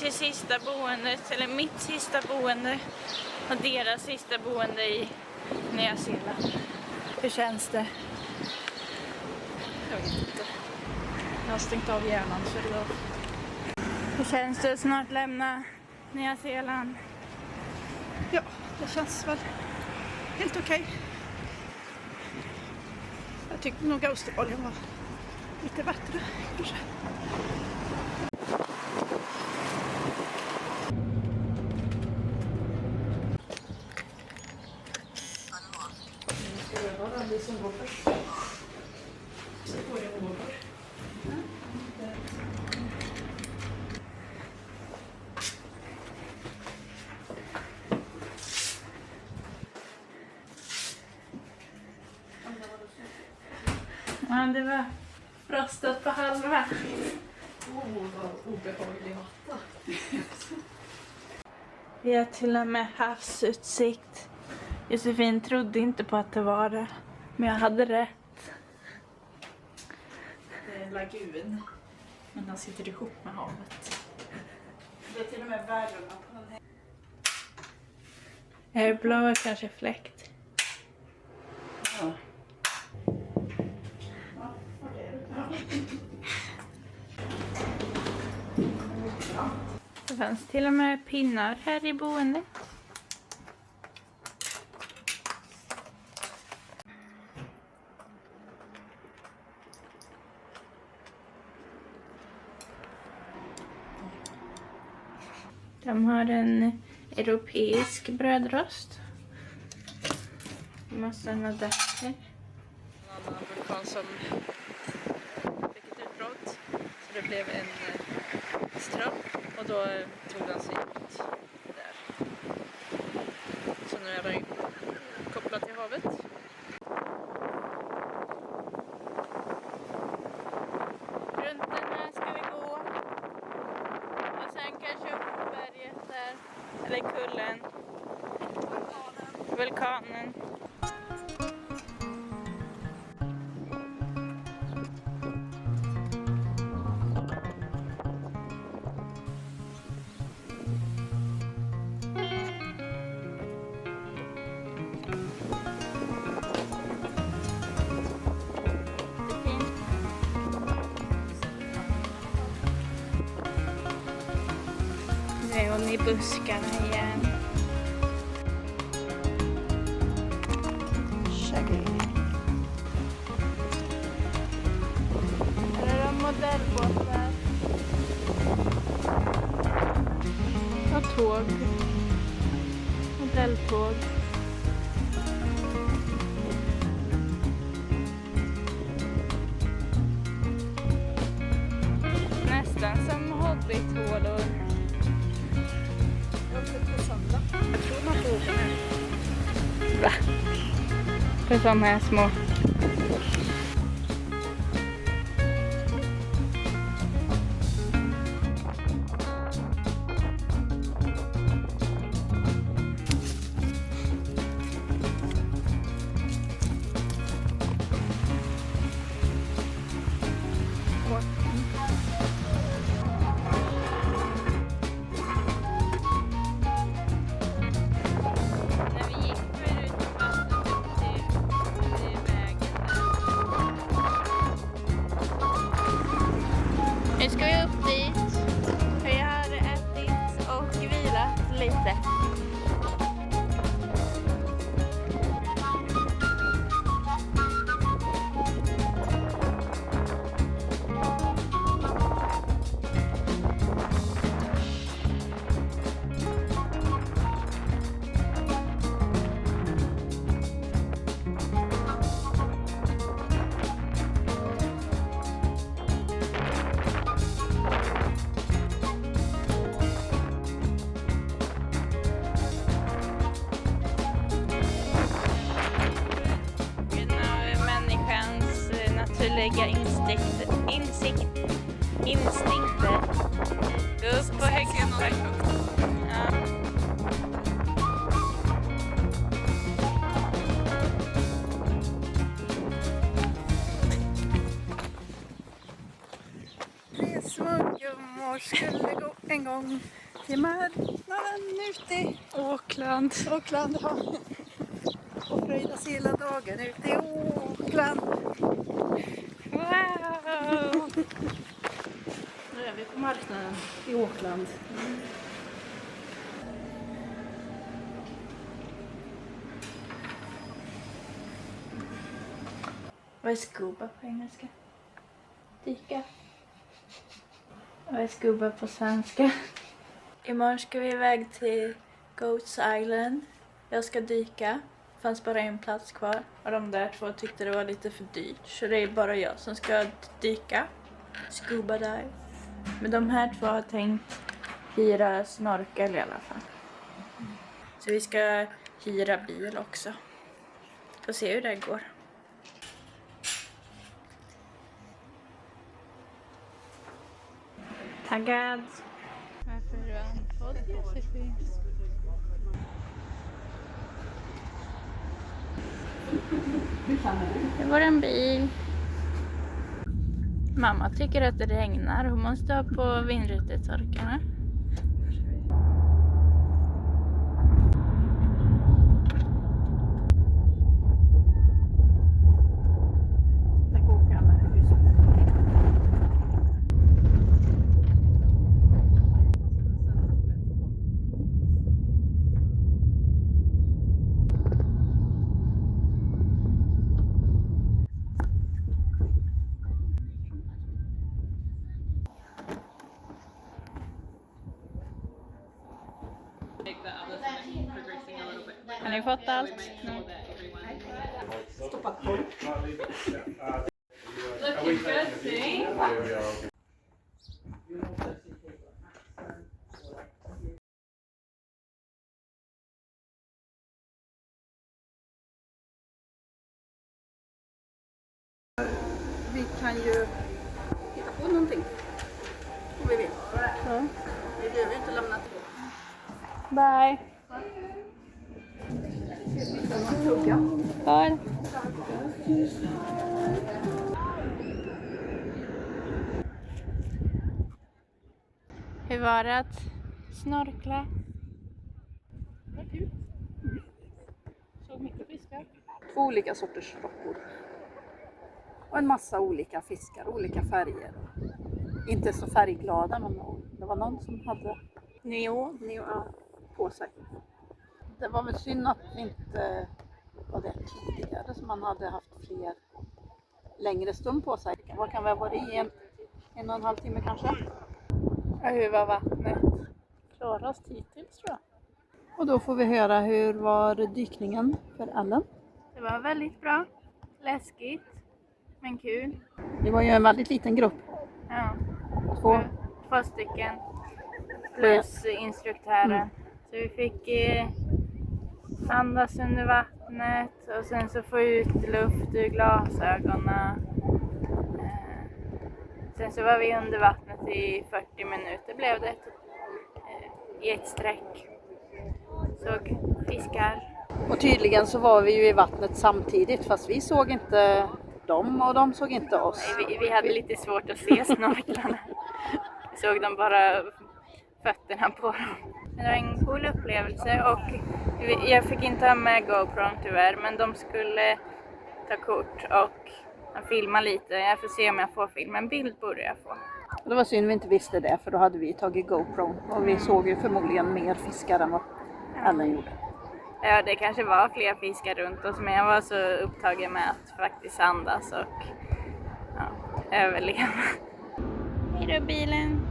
till sista boendet, eller mitt sista boende och deras sista boende i Nya Zeeland. Hur känns det? Jag vet inte. Jag har stängt av hjärnan så idag. Hur känns det att snart lämna Nya Zeeland? Ja, det känns väl helt okej. Jag tyckte nog Australien var lite bättre kanske. Ska det vara det som går först? Så går det över. Ja, det var frostat på halva. Vad obehaglig matta. Vi har till och med havsutsikt. Josefin trodde inte på att det var det, men jag hade rätt. Det är en lagun, men den sitter ihop med havet. Det är till och med världarna på den här. Airblå är kanske fläkt. Ja. Det fanns till och med pinnar här i boendet. De har en europeisk brödrost. Massor av däcker. En annan vulkan som fick ett utbrott. Så det blev en ström och då tog den sig ut där. Så nu är den kopplad till havet. Runt den här ska vi gå. Och sen kanske upp på berget där. Eller kullen. Vulkanen. Nu är hon i buskarna igen. Shaggy. Här är de modellbåtar. Och tåg. Modelltåg. Nästan som hobbithålor. Jag tror man får åka med. Va? För sådana här små. När vi gick förut i vattnet upp till vägen där. Nu ska vi upp dit. För jag har ätit och vilat lite. Naturliga instinkter. Gå upp på högsta. Ja. Tre små gummor skulle gå en gång till marknaden ute i Auckland. Auckland. Ja. Och fröjdas hela dagen ute i Auckland. Wow! Nu är vi på marknaden i Auckland. Vad är scuba på engelska? Dyka. Vad är scuba på svenska? Imorgon ska vi iväg till Goats Island. Jag ska dyka. Fanns bara en plats kvar. Och de där två tyckte det var lite för dyrt. Så det är bara jag som ska dyka. Scuba dive. Men de här två har tänkt hyra snorkel i alla fall. Så vi ska hyra bil också. Får se hur det går. Taggad. Varför är du andfådd, Josefin? Det var en bil. Mamma tycker att det regnar. Hon måste ha på vindrutetorkarna. Har ni fått allt? Vi kan ju hitta på någonting. Om vi vill. Ja. Vi behöver inte lämna två. Bye. Bye. Hur var det att snorkla? Såg mycket fiskar. 2 olika sorters rockor. Och en massa olika fiskar, olika färger. Inte så färgglada, men det var någon som hade neon på sig. Det var väl synd att vi inte var där tidigare, så man hade haft fler längre stund på sig. Vad kan vi ha varit i? En och en halv timme kanske? Och hur var vattnet? Klarast hittills, tror jag. Och då får vi höra hur var dykningen för Ellen. Det var väldigt bra. Läskigt. Men kul. Det var ju en väldigt liten grupp. Ja. 2 stycken. Plus instruktören. Så vi fick andas under vattnet. Och sen så få ut luft ur glasögonen. Sen så var vi under vattnet i 40 minuter blev det. I ett streck. Såg fiskar. Och tydligen så var vi ju i vattnet samtidigt, fast vi såg inte dem och de såg inte oss. Nej, vi hade lite svårt att se snorklarna. Vi såg dem bara fötterna på dem. Det var en cool upplevelse och jag fick inte ha med GoPro tyvärr, men de skulle ta kort och filma lite. Jag får se om jag får filma. En bild borde jag få. Och det var synd vi inte visste det, för då hade vi tagit GoPro och vi såg ju förmodligen mer fiskar än vad Ellen gjorde. Ja, det kanske var fler fiskar runt oss, men jag var så upptagen med att faktiskt andas och överleva. Hej då bilen!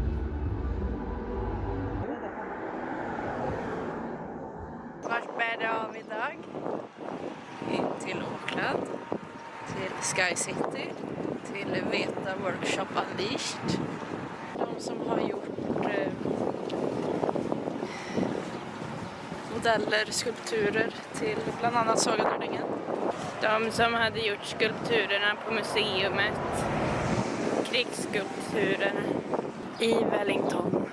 Vart bär det av idag? In till Auckland, till Sky City, till Veta Workshop Unleashed. De som har gjort modeller, skulpturer till bland annat Sagan om ringen. De som hade gjort skulpturerna på museumet. Krigsskulpturerna i Wellington.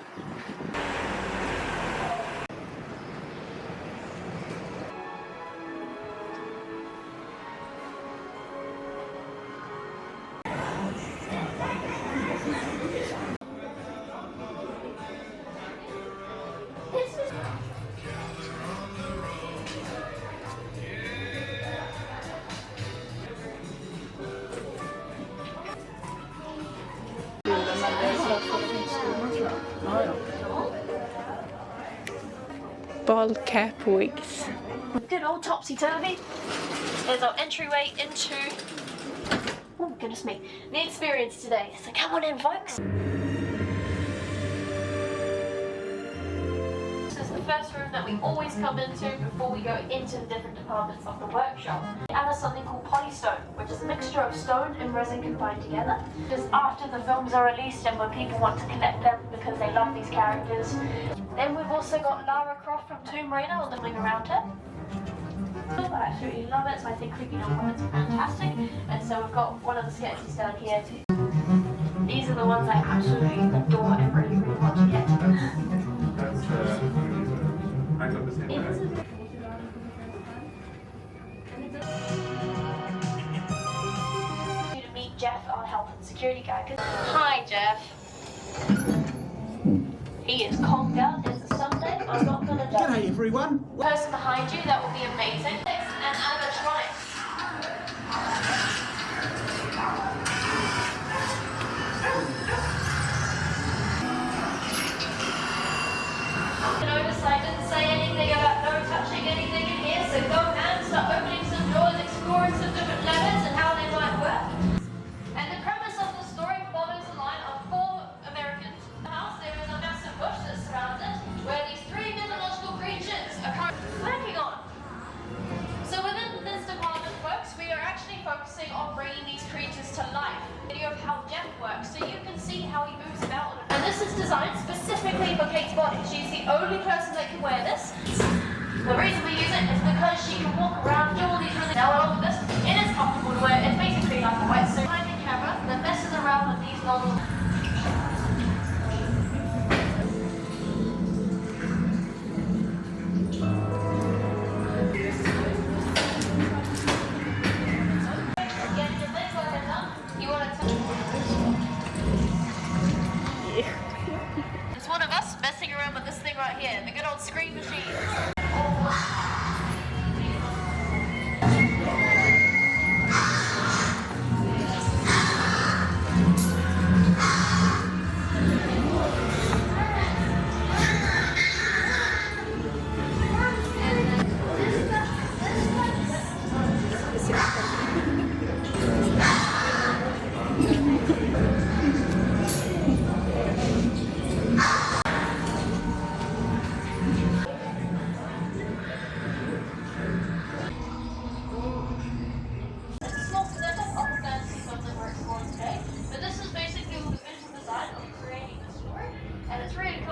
bald cap wigs. Good old topsy-turvy. There's our entryway into, oh goodness me, the experience today. So come on in, folks. This is the first room that we always come into before we go into the different departments of the workshop. We add us something called polystone, which is a mixture of stone and resin combined together. Just after the films are released and when people want to collect them because they love these characters. Then we've also got Lara Croft from Tomb Raider on the wing around her. I absolutely love it, so I think creepy little moments are fantastic. And so we've got one of the sketches down here. These are the ones I absolutely adore and really, really want to get. To meet Jeff, our health and security guy. Hi, Jeff. He is calmed down. It's a Sunday. I'm not going to judge. G'day everyone. The person behind you, that will be amazing. And animatronics. An oversight didn't say anything about no touching anything in here, so go and start opening some drawers, exploring some different levers and how they might work. And the premise of the story follows the line of 4 Americans. In the house there is a massive bush that surrounds it, where these 3 mythological creatures are currently working on. So within this department, folks, we are actually focusing on bringing these creatures to life. Video of how Jeff works, so you can see how he moves about. And this is designed specifically for Kate's body. She's the only person that can wear this. The reason we use it is because she can walk around, do all these really now along with this. It is comfortable to wear. It's basically like a wetsuit. Behind the camera that messes around with these models. It's one of us messing around with this thing right here, the good old screen machine.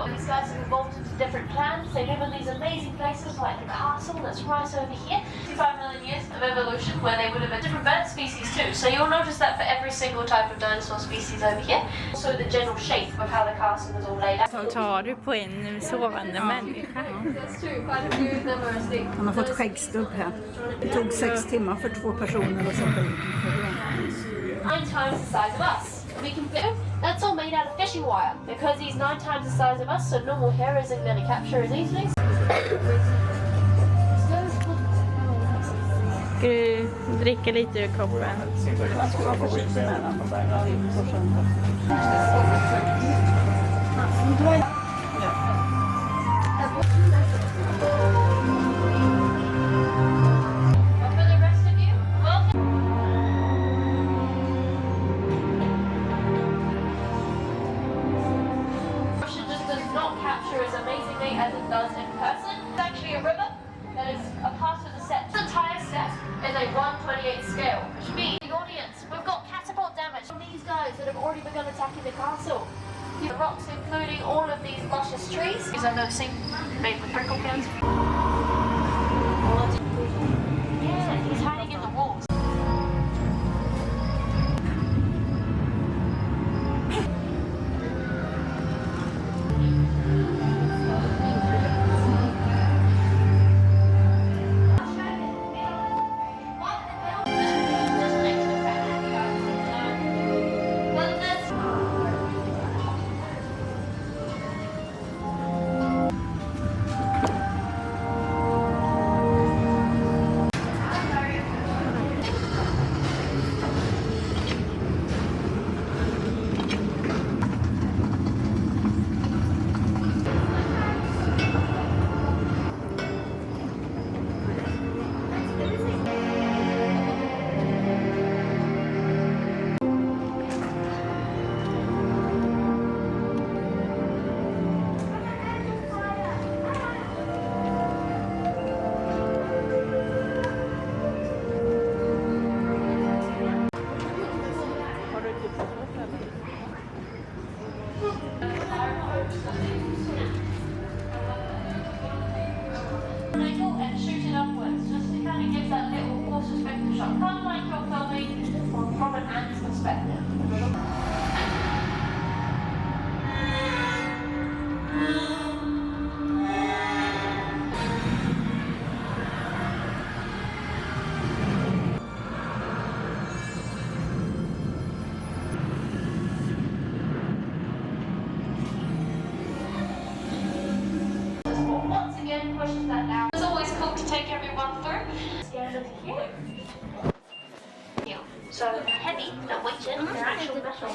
These guys have evolved into different plans. They live in these amazing places like the castle that's right over here. 25 million years of evolution where they would have been different bird species too. So you'll notice that for every single type of dinosaur species over here. Also the general shape of how the castle was all laid out. Så tar du på en sovande människa. That's true. Quite a few of them are asleep. Han har fått skäggstubb här. Det tog 6 timmar för 2 personer att sätta in. 9 times the size of us. We can fit. That's all made out of fishing wire because he's 9 times the size of us, so normal hair isn't going to capture as easily. Ska du dricka lite ur koppen? But for the rest of you, welcome. Ocean just does not capture as amazingly as it does in person. It's actually a river that is a part of the set. The entire set is a 1/28 scale, which means the audience, we've got catapult damage from these guys that have already begun attacking the castle. The rocks, including all of these luscious trees. These are noticing made with prickle cans. Yeah, he's hiding in the walls. shot, kind of like you're filming from an ant's perspective. Once again, pushes that down. It's always cool to take everyone through. Stand over here. Yeah. So heavy, they're weighted, they're actually metal.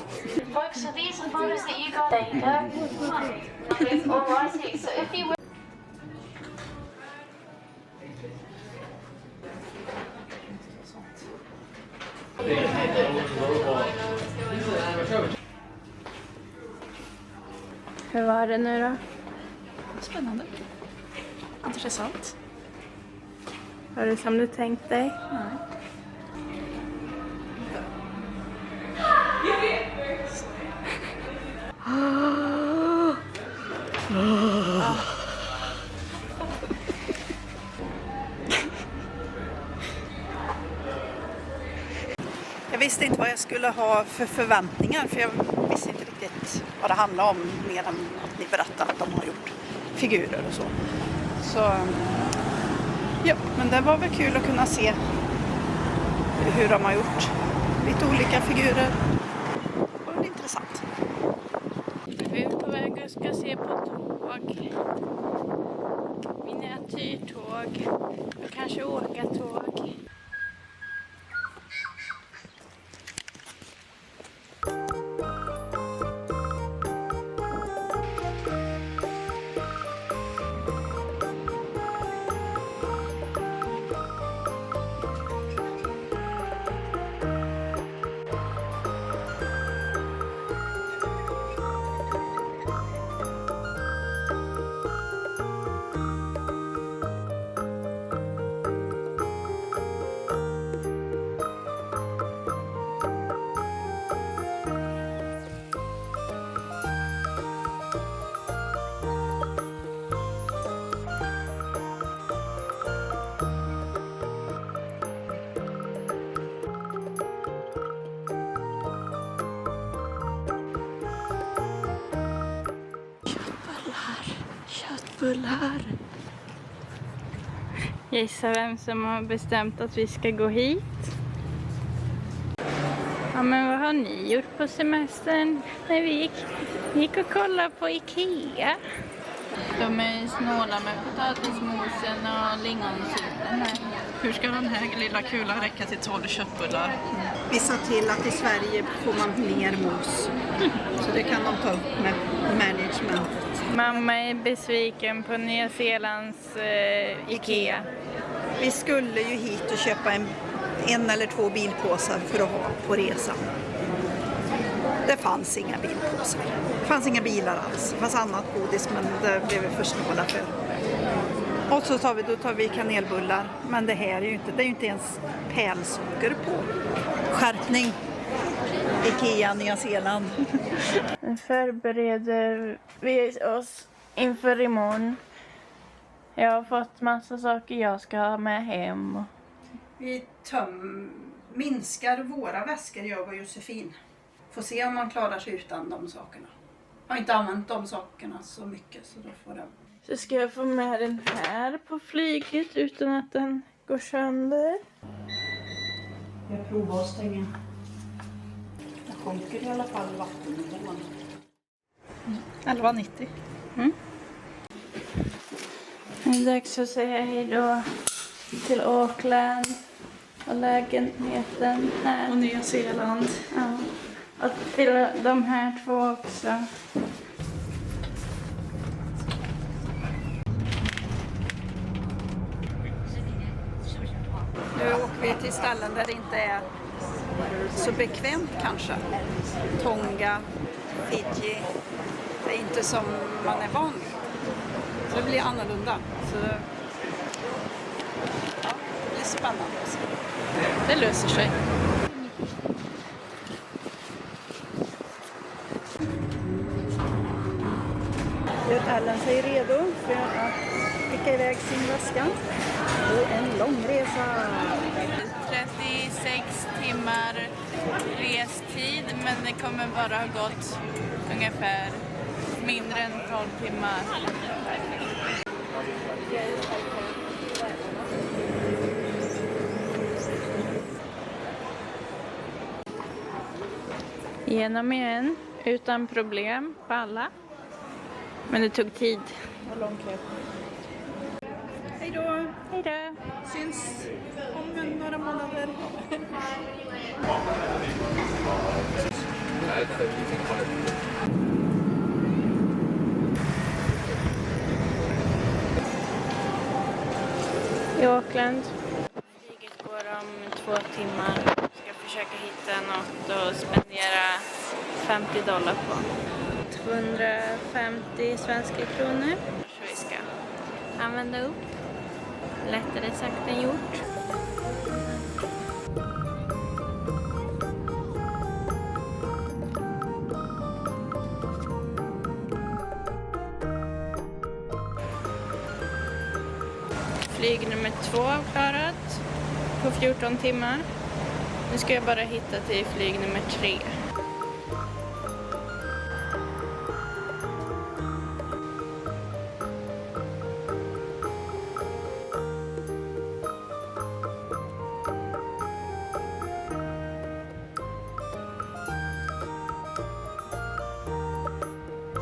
Folks, so these are photos that you got. There you go. Alrighty, so if you were Hur var det nu då? Spännande. Intressant. Var det som du tänkt dig? Nej. Jag visste inte vad jag skulle ha för förväntningar, för jag visste inte riktigt vad det handlade om, mer än att ni berättade att de har gjort figurer och så. Så ja, men det var väl kul att kunna se hur de har gjort lite olika figurer. Det var intressant. Vi är på väg och ska se på tåg. Miniatyrtåg. Och kanske åka tåg. Köttbullar. Gissa vem som har bestämt att vi ska gå hit. Ja, men vad har ni gjort på semestern? När vi gick och kollade på Ikea. De är snåla med potatismosen och lingonsuppen här. Hur ska den här lilla kulan räcka till 12 köttbullar? Vi sa till att i Sverige får man mer mos. Så det kan de ta upp med managementet. Mamma är besviken på Nya Zeelands Ikea. Vi skulle ju hit och köpa en eller två bilpåsar för att ha på resan. Det fanns inga bilpåsar. Det fanns inga bilar alls. Det fanns annat godis, men det blev vi för snåla för. Och så tar vi kanelbullar. Men det här är ju inte ens pärlsocker på. Skärpning. Ikea, Nya Zeeland. Nu förbereder vi oss inför imorgon. Jag har fått massa saker jag ska ha med hem. Vi minskar våra väskor, jag och Josefin. Får se om man klarar sig utan de sakerna. Jag har inte använt de sakerna så mycket, så då får det. Så ska jag få med den här på flyget utan att den går sönder. Jag provar att stänga. Jag sjunker i alla fall vattennivån. 11,90. Det är dags att säga hej då till Auckland och lägenheten här. Och Nya Zeeland. Ja. Och till de här två också. Nu åker vi till ställen där det inte är så bekvämt kanske. Tonga, Fiji. Det är inte som man är van vid. Så det blir annorlunda. Så ja, det blir spännande att se. Det löser sig. Ellen sig redo för att skicka iväg sin väska på en lång resa. 30 timmar restid, men det kommer bara ha gått ungefär mindre än 12 timmar. Igenom igen, utan problem på alla. Men det tog tid. Och lång kö. Hej då! Hej då! Syns om några månader. I Auckland. Flyget går om 2 timmar. Ska försöka hitta något och spendera $50 på. 250 svenska kronor. Så vi ska använda upp. Lättare sagt än gjort. Flyg nummer 2 avklarat på 14 timmar. Nu ska jag bara hitta till flyg nummer 3.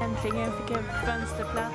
Äntligen fick jag fönsterplats.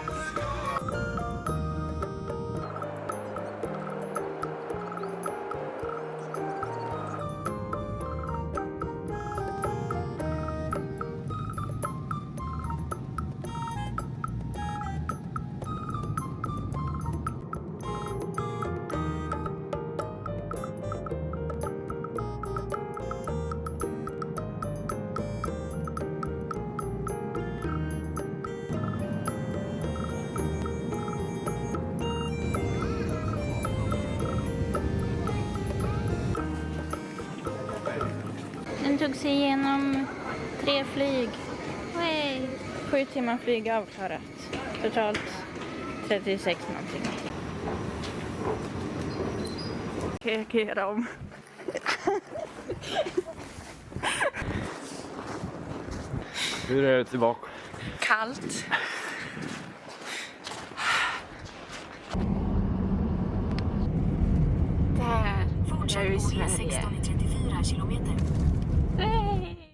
Den tog sig igenom 3 flyg. Hey. 7 timmar flyg avklarat. Totalt 36 någonting. Jag kan göra om. Hur är det tillbaka? Kallt. Där är vi i Sverige. 16,34 kilometer. Hey.